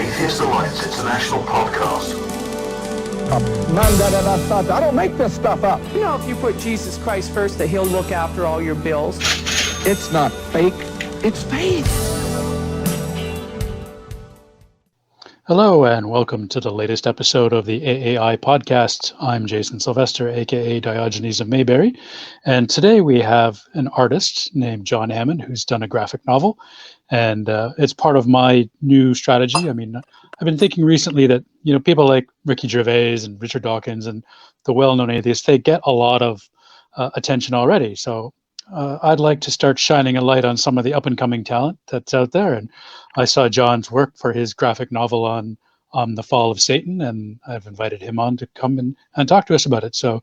Atheist Alliance International Podcast. I don't make this stuff up. You know, if you put Jesus Christ first, that he'll look after all your bills. It's not fake, it's faith. Hello and welcome to the latest episode of the AAI Podcast. I'm Jason Sylvester, aka Diogenes of Mayberry, and today we have an artist named Jon Hammond who's done a graphic novel, and it's part of my new strategy. I mean, I've been thinking recently that, you know, people like Ricky Gervais and Richard Dawkins and the well-known atheists, they get a lot of attention already. So I'd like to start shining a light on some of the up-and-coming talent that's out there. And I saw Jon's work for his graphic novel on the fall of Satan, and I've invited him on to come and talk to us about it. So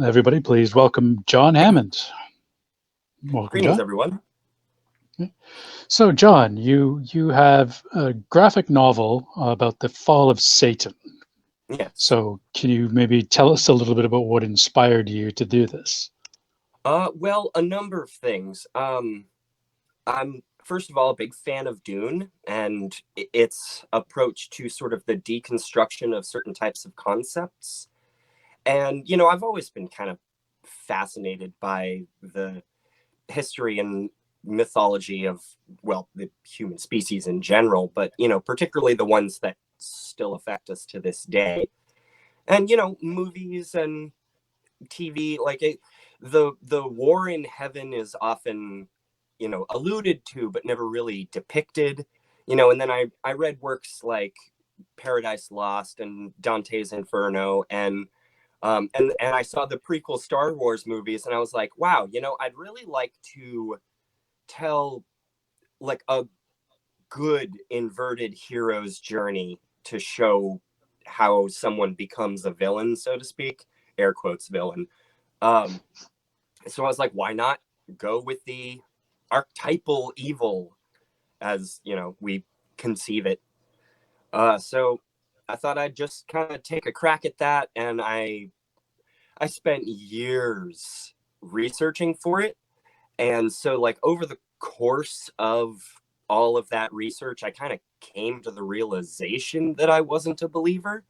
everybody, please welcome Jon Hammond. Welcome, Greetings, Jon. everyone. Okay. So, Jon, you have a graphic novel about the fall of Satan. Yes. So can you maybe tell us a little bit about what inspired you to do this? Well, a number of things. I'm, first of all, a big fan of Dune and its approach to sort of the deconstruction of certain types of concepts. And, you know, I've always been kind of fascinated by the history and mythology of, well, the human species in general, but, you know, particularly the ones that still affect us to this day. And, you know, movies and TV, like the war in heaven is often, you know, alluded to, but never really depicted, you know. And then I read works like Paradise Lost and Dante's Inferno, and I saw the prequel Star Wars movies, and I was like, wow, you know, I'd really like to tell like a good inverted hero's journey to show how someone becomes a villain, so to speak, air quotes villain. So I was like, why not go with the archetypal evil as, you know, we conceive it. So I thought I'd just kind of take a crack at that. And I spent years researching for it. And so like over the course of all of that research, I kind of came to the realization that I wasn't a believer,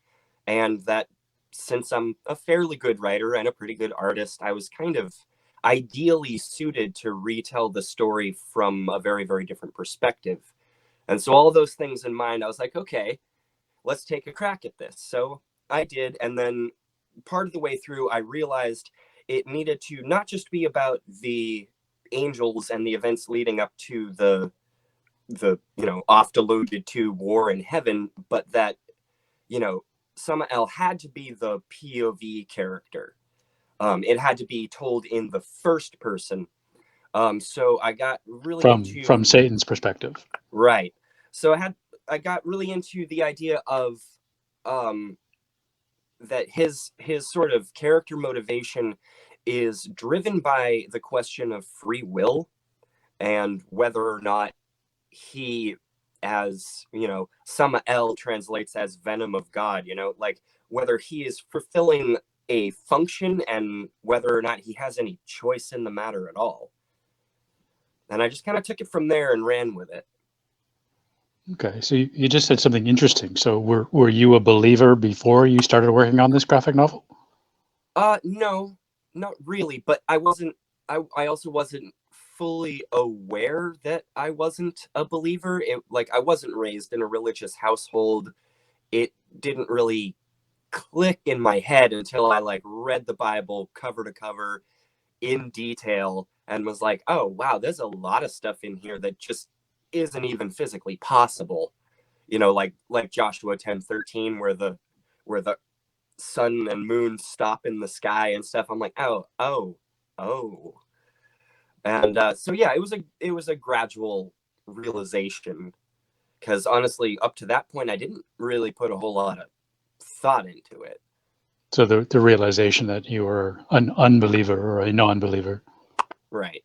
and that since I'm a fairly good writer and a pretty good artist, I was kind of ideally suited to retell the story from a very, very different perspective. And so all of those things in mind, I was like, okay, let's take a crack at this. So I did. And then part of the way through, I realized it needed to not just be about the angels and the events leading up to the you know, oft alluded to war in heaven, but that, you know, Samael had to be the POV character. It had to be told in the first person. So I got really from Satan's perspective. Right. So I got really into the idea of that his sort of character motivation is driven by the question of free will, and whether or not he, as, you know, Samael translates as venom of God, you know, like whether he is fulfilling a function and whether or not he has any choice in the matter at all. And I just kind of took it from there and ran with it. Okay, so you just said something interesting. So were you a believer before you started working on this graphic novel? No, not really. But I also wasn't fully aware that I wasn't a believer. I wasn't raised in a religious household. It didn't really click in my head until I like read the Bible cover to cover in detail and was like, oh wow, there's a lot of stuff in here that just isn't even physically possible. You know, like Joshua 10:13, where the sun and moon stop in the sky and stuff. I'm like, oh. And so yeah, it was a gradual realization, because honestly, up to that point, I didn't really put a whole lot of thought into it. So the realization that you were an unbeliever or a non-believer. Right.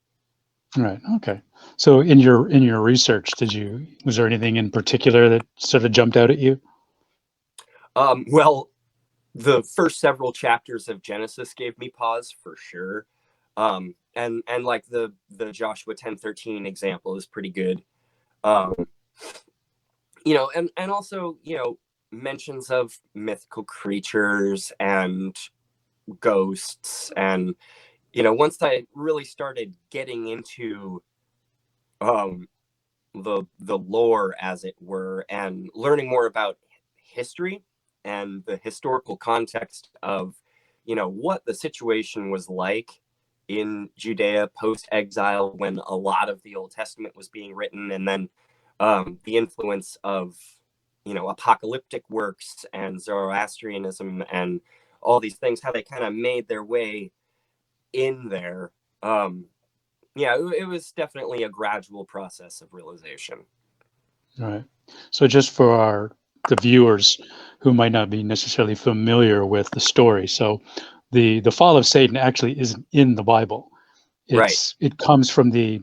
Right. Okay. So in your research, was there anything in particular that sort of jumped out at you? Well, the first several chapters of Genesis gave me pause for sure. And like the Joshua 10:13 example is pretty good. and also, mentions of mythical creatures and ghosts. And, once I really started getting into um, the lore, as it were, and learning more about history and the historical context of, what the situation was like in Judea post-exile when a lot of the Old Testament was being written, and then the influence of, apocalyptic works and Zoroastrianism and all these things, how they kind of made their way in there. Yeah, it was definitely a gradual process of realization. Right. So just for the viewers who might not be necessarily familiar with the story, so the fall of Satan actually isn't in the Bible. Right. It comes from the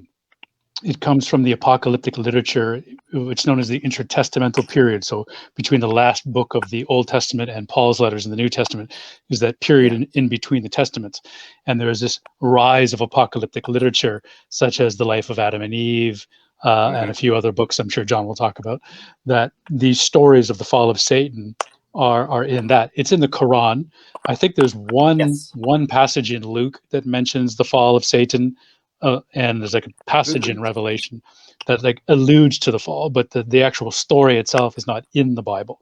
apocalyptic literature, which is known as the intertestamental period. So between the last book of the Old Testament and Paul's letters in the New Testament is that period Yeah. in between the testaments. And there is this rise of apocalyptic literature, such as the life of Adam and Eve, and a few other books I'm sure John will talk about, that these stories of the fall of Satan are in that. It's in the Quran. I think there's Yes. one passage in Luke that mentions the fall of Satan, and there's like a passage in Revelation that like alludes to the fall, but the actual story itself is not in the Bible.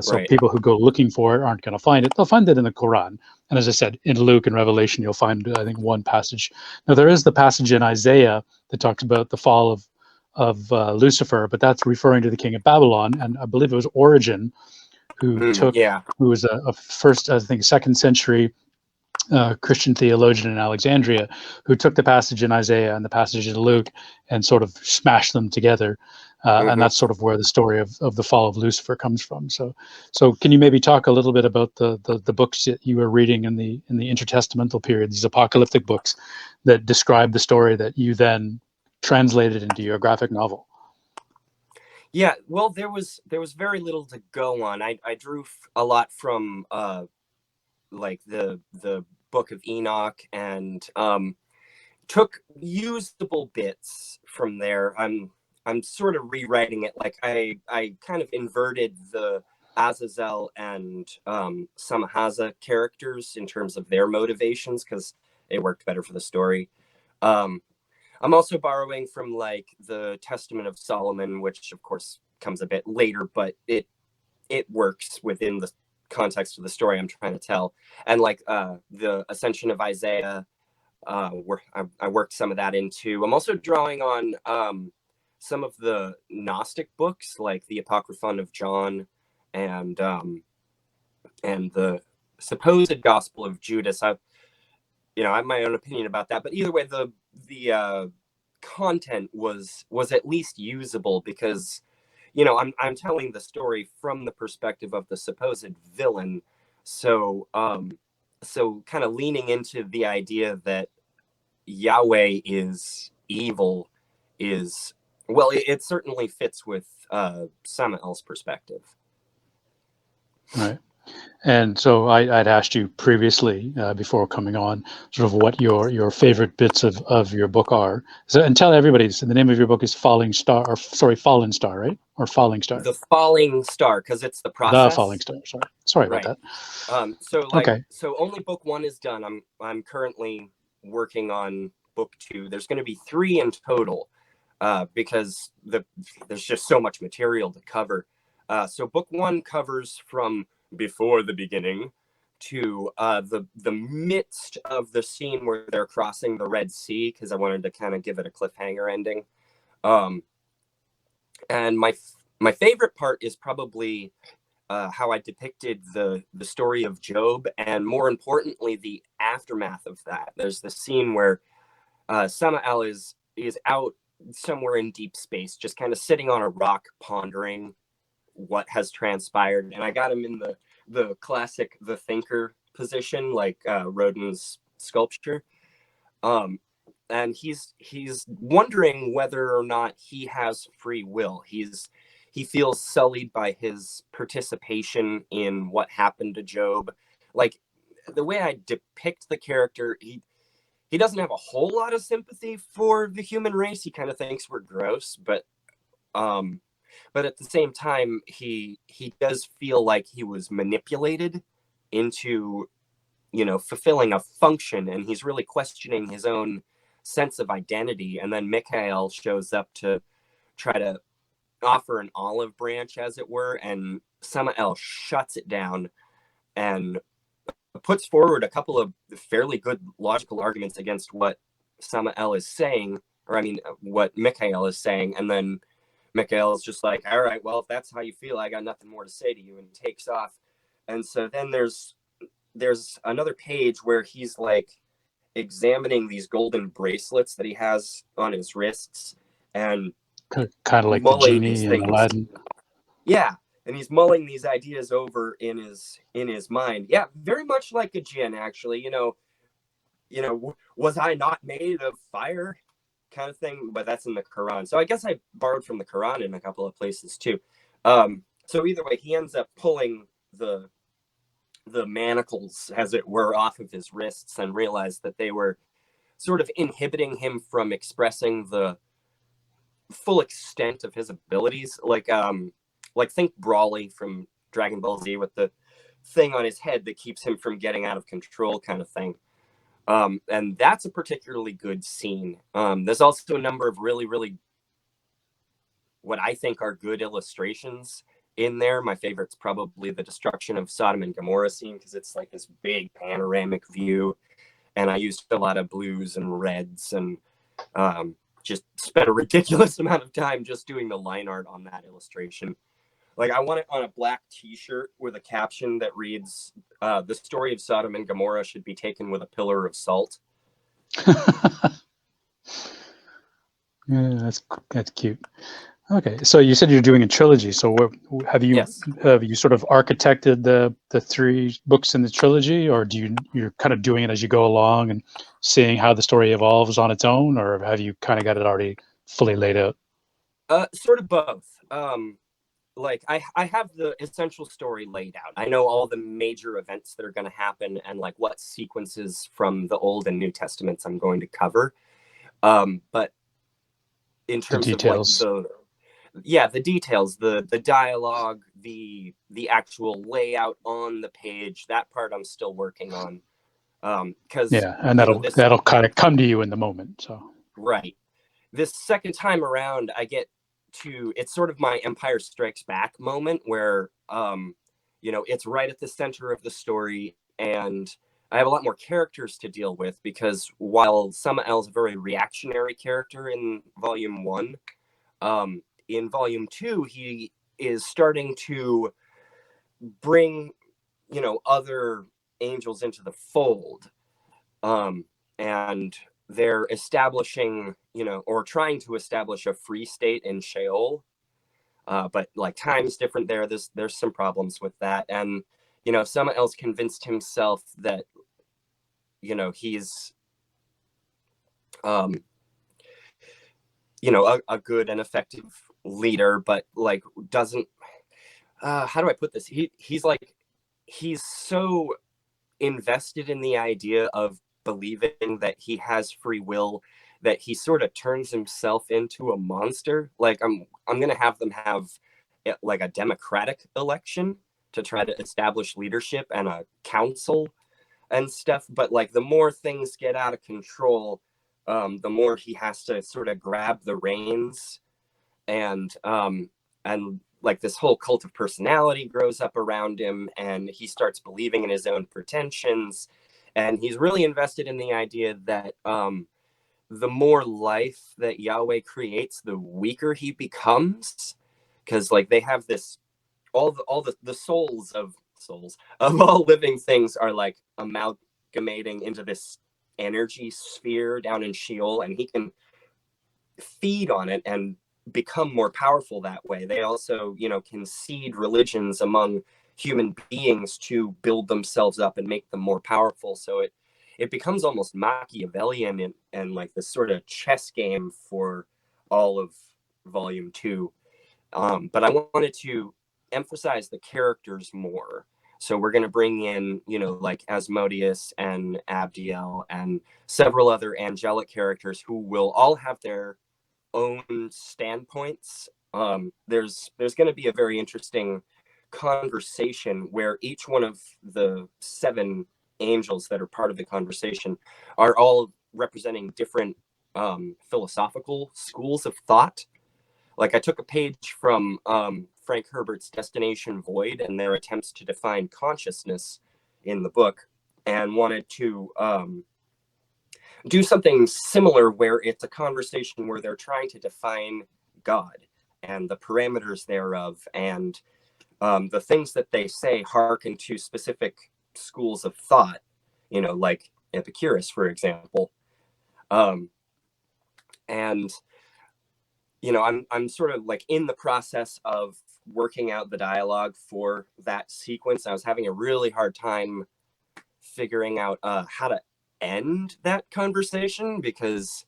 So Right. people who go looking for it aren't going to find it. They'll find it in the Quran. And as I said, in Luke and Revelation, you'll find, I think, one passage. Now, there is the passage in Isaiah that talks about the fall of Lucifer, but that's referring to the king of Babylon. And I believe it was Origen who Yeah. was a first, I think, second century Christian theologian in Alexandria, who took the passage in Isaiah and the passage in Luke and sort of smashed them together. And that's sort of where the story of the fall of Lucifer comes from. So can you maybe talk a little bit about the books that you were reading in the intertestamental period, these apocalyptic books that describe the story that you then translated into your graphic novel? Yeah. Well, there was very little to go on. I drew a lot from like the Book of Enoch, and took usable bits from there. I'm sort of rewriting it. Like I kind of inverted the Azazel and Samahaza characters in terms of their motivations because it worked better for the story. I'm also borrowing from like the Testament of Solomon, which of course comes a bit later, but it works within the context of the story I'm trying to tell. And like the Ascension of Isaiah, where I worked some of that into. I'm also drawing on some of the Gnostic books, like the Apocryphon of John and the supposed Gospel of Judas. I have my own opinion about that, but either way, the content was at least usable because I'm telling the story from the perspective of the supposed villain, so kind of leaning into the idea that Yahweh is evil is, well, it certainly fits with Samael's perspective. Right. And so I'd asked you previously before coming on, sort of what your favorite bits of your book are. So, and tell everybody, so the name of your book is Falling Star, or sorry, Fallen Star, right? Or Falling Star? The Falling Star, because it's the The Falling process. Star. Sorry about Right. that. So only book one is done. I'm currently working on book two. There's going to be 3 in total, because there's just so much material to cover. So book one covers from before the beginning to the midst of the scene where they're crossing the Red Sea, because I wanted to kind of give it a cliffhanger ending. And my favorite part is probably how I depicted the story of Job, and more importantly, the aftermath of that. There's the scene where Samael is out somewhere in deep space, just kind of sitting on a rock, pondering what has transpired. And I got him in the classic the thinker position, like Rodin's sculpture. And he's wondering whether or not he has free will. He feels sullied by his participation in what happened to Job. Like the way I depict the character, he doesn't have a whole lot of sympathy for the human race. He kind of thinks we're gross, but but at the same time, he does feel like he was manipulated into, fulfilling a function, and he's really questioning his own sense of identity. And then Mikhail shows up to try to offer an olive branch, as it were, and Samael shuts it down and puts forward a couple of fairly good logical arguments against what Samael is saying, or I mean, what Mikhail is saying. And then Mikhail is just like, all right, well, if that's how you feel, I got nothing more to say to you, and takes off. And so then there's another page where he's like examining these golden bracelets that he has on his wrists, and Kind of like the mulling these genie in things. Aladdin. Yeah, and he's mulling these ideas over in his mind. Yeah, very much like a jinn, actually. Was I not made of fire, kind of thing? But that's in the Quran. So I guess I borrowed from the Quran in a couple of places too. So either way, he ends up pulling the manacles, as it were, off of his wrists, and realized that they were sort of inhibiting him from expressing the full extent of his abilities. Like think Brawly from Dragon Ball Z with the thing on his head that keeps him from getting out of control, kind of thing. And that's a particularly good scene. There's also a number of really, really what I think are good illustrations in there. My favorite's probably the destruction of Sodom and Gomorrah scene, because it's like this big panoramic view, and I used a lot of blues and reds, and just spent a ridiculous amount of time just doing the line art on that illustration. Like, I want it on a black t-shirt with a caption that reads, the story of Sodom and Gomorrah should be taken with a pillar of salt. Yeah, that's cute. Okay, so you said you're doing a trilogy. So have you Yes. Sort of architected the 3 books in the trilogy, or you're kind of doing it as you go along and seeing how the story evolves on its own, or have you kind of got it already fully laid out? Sort of both. Like I have the essential story laid out. I know all the major events that are going to happen, and like what sequences from the Old and New Testaments I'm going to cover. But in terms of like the details, the dialogue, the actual layout on the page, that part I'm still working on. Because and that'll kind of come to you in the moment. So right, this second time around, I get to, it's sort of my Empire Strikes Back moment where it's right at the center of the story, and I have a lot more characters to deal with, because while Samael's a very reactionary character in Volume 1, in Volume 2, he is starting to bring, other angels into the fold. And they're establishing, or trying to establish a free state in Sheol. But like time's different there. There's some problems with that. And, Samael's convinced himself that, he's, a good and effective leader, but like doesn't, how do I put this? He's so invested in the idea of believing that he has free will that he sort of turns himself into a monster. Like I'm going to have them have like a democratic election to try to establish leadership and a council and stuff. But like the more things get out of control, the more he has to sort of grab the reins, and like this whole cult of personality grows up around him, and he starts believing in his own pretensions. And he's really invested in the idea that the more life that Yahweh creates, the weaker he becomes, because like they have this, all the souls of all living things are like amalgamating into this energy sphere down in Sheol, and he can feed on it and become more powerful that way. They also, can seed religions among human beings to build themselves up and make them more powerful. So it becomes almost Machiavellian and like this sort of chess game for all of Volume 2. But I wanted to emphasize the characters more. So we're going to bring in, like Asmodeus and Abdiel and several other angelic characters who will all have their own standpoints there's going to be a very interesting conversation where each one of the 7 angels that are part of the conversation are all representing different philosophical schools of thought. Like, I took a page from Frank Herbert's Destination Void and their attempts to define consciousness in the book, and wanted to do something similar where it's a conversation where they're trying to define God and the parameters thereof, and the things that they say hearken to specific schools of thought, like Epicurus, for example. And I'm sort of like in the process of working out the dialogue for that sequence. I was having a really hard time figuring out how to end that conversation, because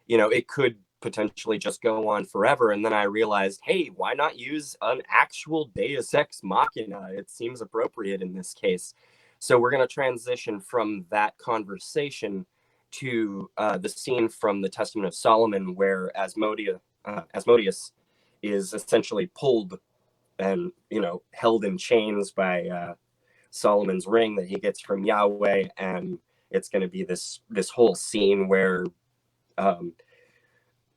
it could potentially just go on forever. And then I realized, hey, why not use an actual Deus Ex Machina? It seems appropriate in this case. So we're going to transition from that conversation to the scene from the Testament of Solomon, where Asmodeus is essentially pulled and held in chains by Solomon's ring that he gets from Yahweh. And it's going to be this whole scene where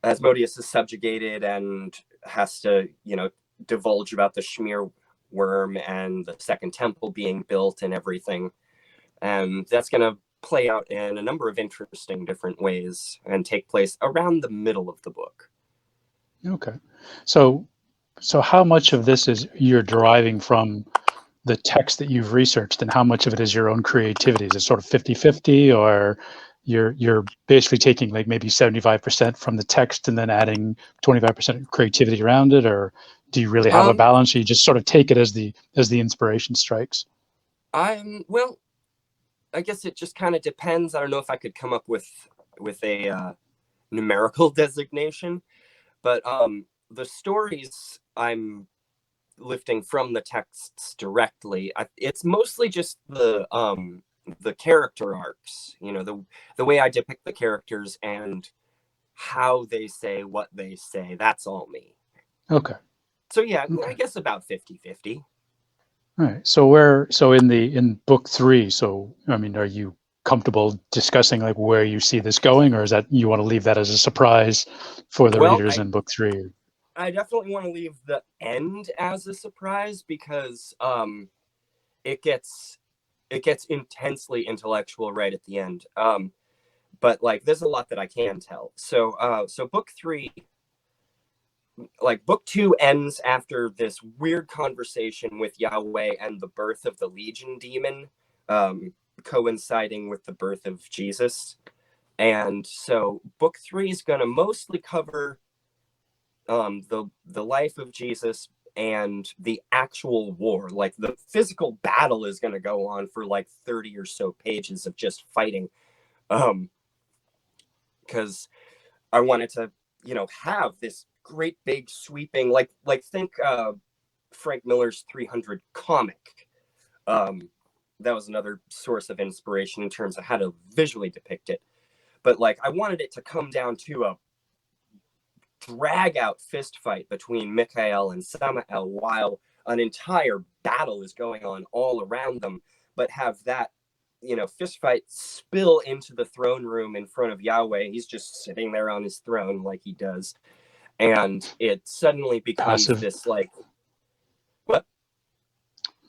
Asmodeus is subjugated and has to divulge about the Shmir worm and the second temple being built and everything. And that's going to play out in a number of interesting different ways and take place around the middle of the book. Okay. So how much of this is you're deriving from the text that you've researched, and how much of it is your own creativity? Is it sort of 50-50, or you're basically taking like maybe 75% from the text and then adding 25% creativity around it? Or do you really have a balance, or you just sort of take it as the inspiration strikes? Well, I guess it just kind of depends. I don't know if I could come up with a numerical designation, but the stories I'm lifting from the texts directly, it's mostly just the character arcs, the way I depict the characters and how they say what they say. That's all me. Okay. So yeah, Okay. I guess about 50-50. All right. So in book 3, are you comfortable discussing like where you see this going, or is that you want to leave that as a surprise for the readers in book 3? I definitely want to leave the end as a surprise, because it gets intensely intellectual right at the end. But like, there's a lot that I can tell. So book 3, like book 2 ends after this weird conversation with Yahweh and the birth of the Legion demon, coinciding with the birth of Jesus. And so book 3 is going to mostly cover the life of Jesus and the actual war. Like, the physical battle is going to go on for like 30 or so pages of just fighting, because I wanted to have this great big sweeping, like think Frank Miller's 300 comic. That was another source of inspiration in terms of how to visually depict it. But like, I wanted it to come down to a drag out fist fight between Michael and Samael while an entire battle is going on all around them, but have that fist fight spill into the throne room in front of Yahweh. He's just sitting there on his throne like he does, and it suddenly becomes passive. This like, what?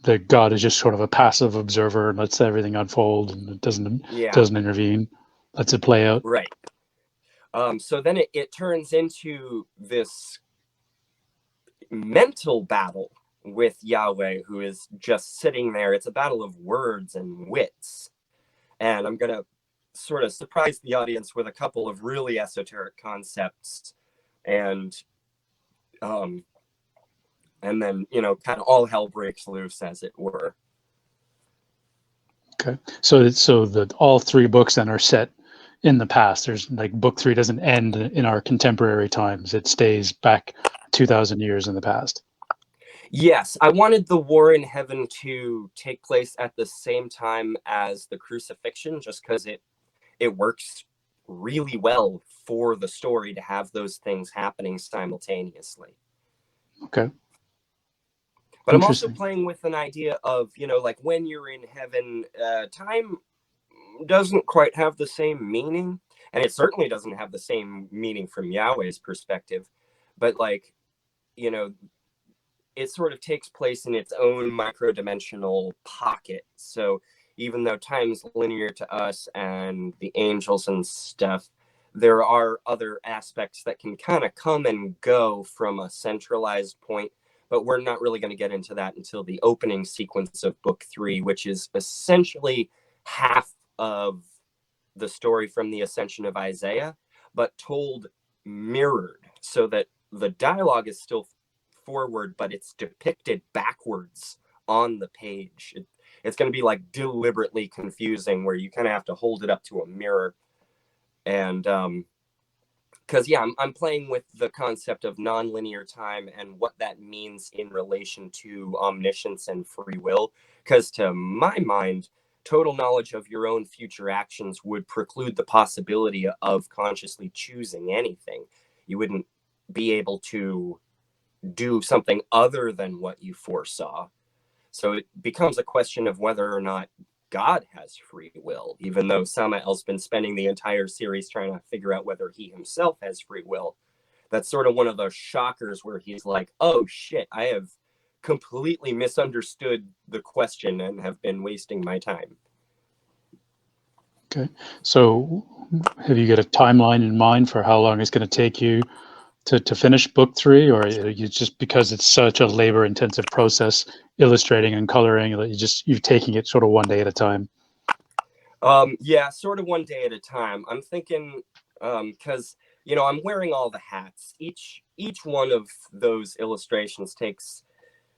The God is just sort of a passive observer and lets everything unfold, and it doesn't intervene, lets it play out. Right. So then it turns into this mental battle with Yahweh, who is just sitting there. It's a battle of words and wits. And I'm going to sort of surprise the audience with a couple of really esoteric concepts. And then, kind of all hell breaks loose, as it were. Okay. So all 3 books then are set in the past. There's like, book 3 doesn't end in our contemporary times. It stays back 2,000 years in the past. Yes, I wanted the war in heaven to take place at the same time as the crucifixion, just because it works really well for the story to have those things happening simultaneously. Okay. But I'm also Interesting. playing with an idea of, like when you're in heaven, time doesn't quite have the same meaning. And it certainly doesn't have the same meaning from Yahweh's perspective. But like, it sort of takes place in its own micro-dimensional pocket. So even though time's linear to us and the angels and stuff, there are other aspects that can kind of come and go from a centralized point. But we're not really going to get into that until the opening sequence of book 3, which is essentially half of the story from the ascension of Isaiah, but told mirrored, so that the dialogue is still forward, but it's depicted backwards on the page. It's going to be like deliberately confusing, where you kind of have to hold it up to a mirror. And because I'm playing with the concept of nonlinear time and what that means in relation to omniscience and free will. Because to my mind, total knowledge of your own future actions would preclude the possibility of consciously choosing anything. You wouldn't be able to do something other than what you foresaw. So it becomes a question of whether or not God has free will, even though Samael's been spending the entire series trying to figure out whether he himself has free will. That's sort of one of those shockers where he's like, oh shit, I have completely misunderstood the question and have been wasting my time. Okay. So have you got a timeline in mind for how long it's going to take you to finish book 3, or are you just, because it's such a labor intensive process illustrating and coloring, that you're taking it sort of one day at a time? Yeah, sort of one day at a time. I'm thinking, because I'm wearing all the hats. Each one of those illustrations takes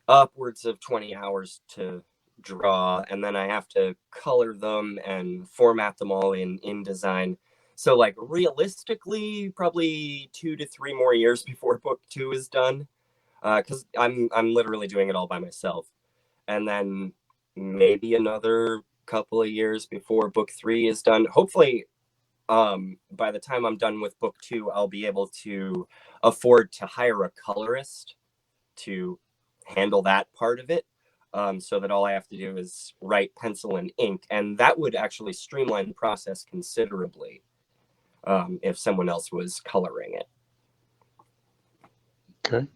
upwards of 20 hours to draw, and then I have to color them and format them all in InDesign. So like realistically, probably 2 to 3 more years before book 2 is done, because I'm literally doing it all by myself, and then maybe another couple of years before book 3 is done. Hopefully, by the time I'm done with book 2, I'll be able to afford to hire a colorist to handle that part of it, so that all I have to do is write pencil and ink, and that would actually streamline the process considerably, if someone else was coloring it. Okay.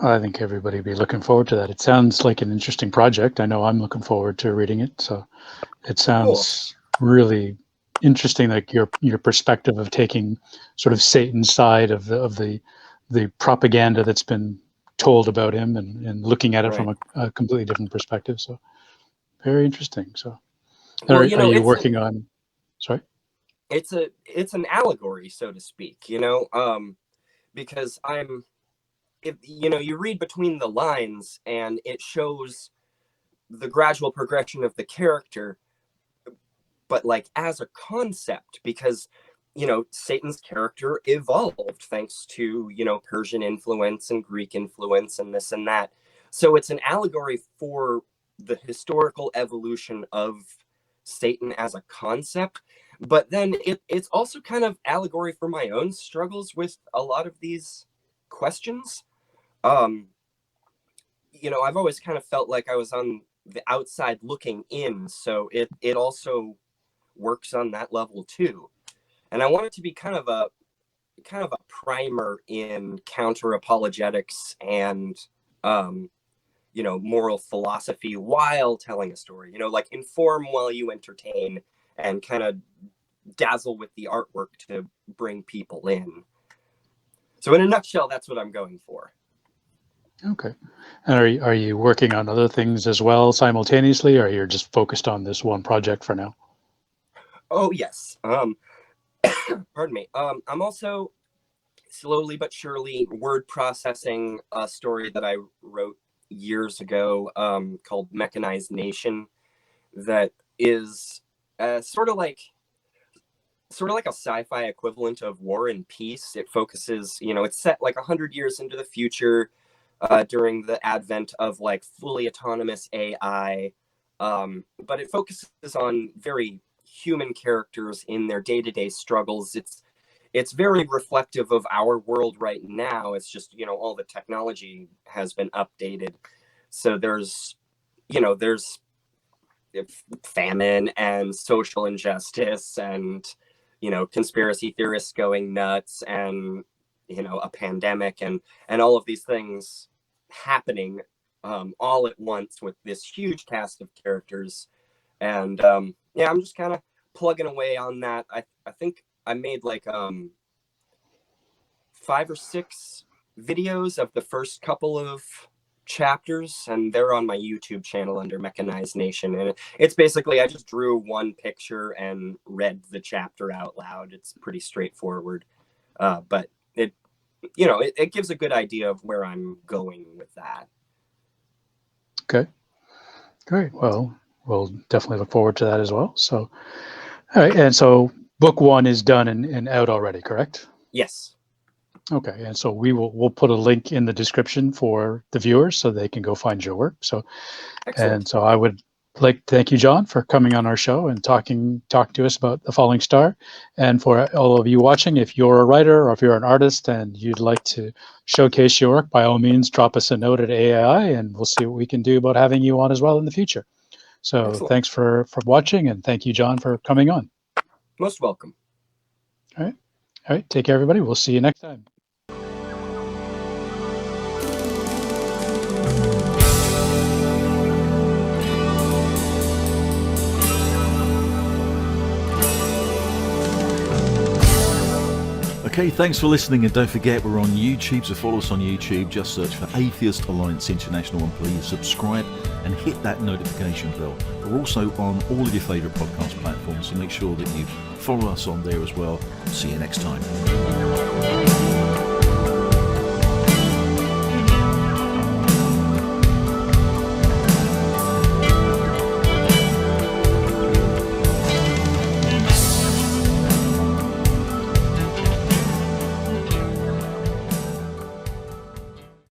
I think everybody would be looking forward to that. It sounds like an interesting project. I know I'm looking forward to reading it. So it sounds really interesting, like your perspective of taking sort of Satan's side of the propaganda that's been told about him, and looking at it Right. from a completely different perspective. So very interesting. So Well, are you working on, sorry? It's an allegory, so to speak, because you read between the lines and it shows the gradual progression of the character, but like as a concept, because Satan's character evolved thanks to Persian influence and Greek influence and this and that. So it's an allegory for the historical evolution of Satan as a concept, but then it's also kind of allegory for my own struggles with a lot of these questions. I've always kind of felt like I was on the outside looking in, so it also works on that level too. And I want it to be kind of a primer in counter apologetics and moral philosophy while telling a story. Like inform while you entertain, and kind of dazzle with the artwork to bring people in. So in a nutshell, that's what I'm going for. Okay. And are you working on other things as well simultaneously, or you're just focused on this one project for now? Oh yes. Pardon me. I'm also slowly but surely word processing a story that I wrote years ago, called Mechatronic Nation, that is sort of like a sci-fi equivalent of War and Peace. It focuses, it's set like 100 years into the future, during the advent of like fully autonomous AI, but it focuses on very human characters in their day-to-day struggles. it's very reflective of our world right now. It's just, all the technology has been updated. So there's famine and social injustice and, conspiracy theorists going nuts and, a pandemic and all of these things happening all at once with this huge cast of characters. And I'm just kind of plugging away on that. I think I made like 5 or 6 videos of the first couple of chapters, and they're on my YouTube channel under Mechatronic Nation. And it's basically, I just drew one picture and read the chapter out loud. It's pretty straightforward, but it gives a good idea of where I'm going with that. Okay, great. Well, we'll definitely look forward to that as well. So, all right. And so book 1 is done and out already, correct? Yes. Okay. And so we'll put a link in the description for the viewers so they can go find your work. So, excellent. And so I would like to thank you, Jon, for coming on our show and talking to us about The Falling Star. And for all of you watching, if you're a writer or if you're an artist and you'd like to showcase your work, by all means, drop us a note at AAI and we'll see what we can do about having you on as well in the future. So excellent. Thanks for watching, and thank you, Jon, for coming on. Most welcome. All right. Take care, everybody. We'll see you next time. Okay, thanks for listening, and don't forget we're on YouTube, so follow us on YouTube. Just search for Atheist Alliance International and please subscribe and hit that notification bell. We're also on all of your favourite podcast platforms, so make sure that you follow us on there as well. See you next time.